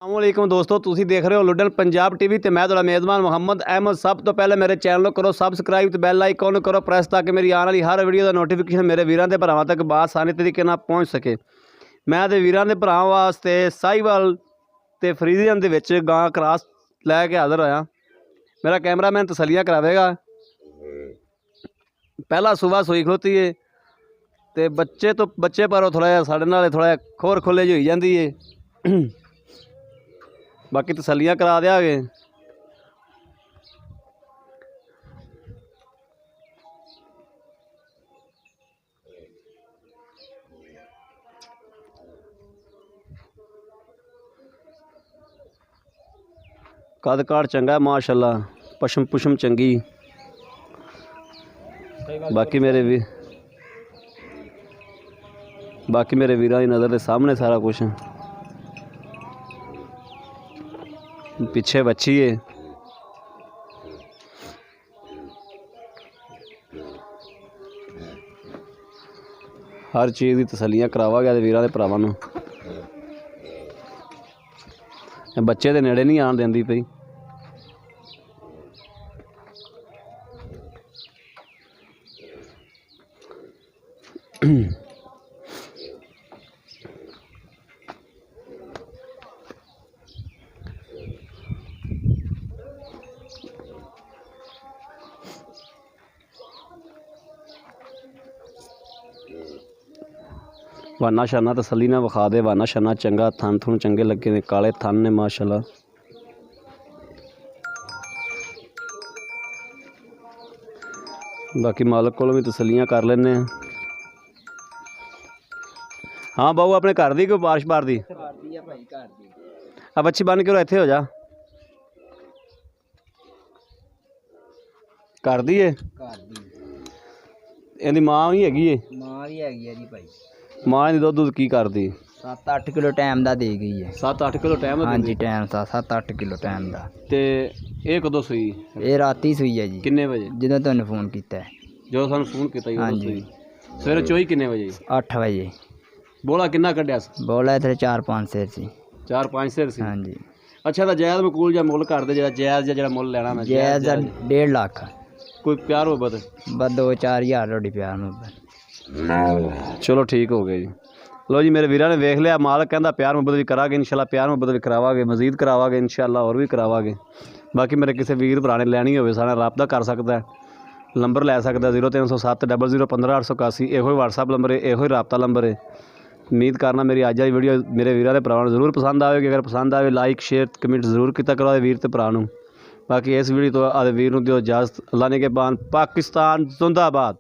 अस्सलामुअलैकुम दोस्तों, तुसी देख रहे हो लुडन पंजाब टीवी ते मैं तुहाडा मेज़बान मुहम्मद अहमद। सब तो पहले मेरे चैनल को करो सबसक्राइब ते बैल आइकन करो प्रेस ताकि मेरी आने वाली हर वीडियो का नोटिफिकेशन मेरे वीरां ते भरावां तक आसानी तरीके नाल पहुँच सके। मैं ते वीरां दे भरावां वास्ते साहिवाल ते फ्रीजियन दे विच गां क्रॉस लैके हाज़र होया। मेरा कैमरामैन तसल्लियां करावेगा। पहला सुबह सूई खलोती है ते बच्चे पर थोड़ा जिहा साडे नाल थोड़ा खोर खोले जी होई जांदी है। बाकी तसल्लियां करा देंगे। कद काठ चंगा है माशाल्लाह, पशम पुशम चंगी। बाकी मेरे वीरां दी नज़र के सामने सारा कुछ है। पीछे बच्ची है। हर चीज़ की तसल्लियां करावा गया वीरां दे भरावां नूं। बच्चे दे नेड़े नहीं आन देंदी पई। वाना शाना तसल्ली ना विखा दे। वाना शाना चंगा, थन थुन चंगे लगे ने, काले थन ने माशाल्लाह। बाकी मालक को भी तसल्लियां कर लेने। हाँ बाबू, अपने घर दी कोई बारिश बार दी अब अच्छी बन के इत्थे हो जा। घर दी है, इहदी मां भी हैगी है। मां भी हैगी है जी भाई। मां दी दुध की करदी? 7-8 किलो टाइम दा दे गई है। 7-8 किलो टाइम? हाँ जी, टाइम सा 7-8 किलो टाइम दा। ते ये कदों सुई? ये राती सुई है जी। किन्ने बजे? ਜਦੋਂ ਤੁਹਾਨੂੰ ਫੋਨ ਕੀਤਾ ਹੈ। जो सानू फोन किया हाँ उदों जी। सुई। सवेरे चोई किन्ने बजे? 8 ਵਜੇ। बोला किन्ना कढ़िया सी? ਬੋਲਾ ਇੱਥੇ 4-5 ਸਿਰ ਸੀ। 4-5 सिर सी। हाँ जी। अच्छा, तो जायज़ मकूल जा मुल कर दे, जायज़ जेड़ा मुल लेना मैं ਜਾਇਜ਼ ਦਾ 1.5 ਲੱਖ। कोई प्यार हो बद? बस 2-4 हज़ार ਤੁਹਾਡੀ ਪਿਆਰ ਮੁਹੱਬਤ। चलो ठीक हो गया जी। लो जी, मेरे वीरा ने वेख लिया। मालक कहता प्यार मुहब्बत भी करांगे इंशाल्लाह, प्यार मुहब्बत भी करावांगे, मजीद करावांगे इंशाल्लाह, और भी करावांगे। बाकी मेरे किसी वीर भरा ने लैनी होवे साडे नाल राबता कर सकता है। नंबर लै सकता 0307 00 15 881। यो व्हाट्सअप नंबर है, यो राबता नंबर है। उम्मीद करना मेरी अज की वीडियो मेरे वीरों के भरावां नूं जरूर पसंद आएगी। अगर पसंद आए लाइक शेयर कमेंट जरूर किया करो वीर ते भरा नूं। बाकी इस वीडियो तो आदे वीर नूं दिओ इजाजत। अल्लाह ने के बान। पाकिस्तान जिंदाबाद।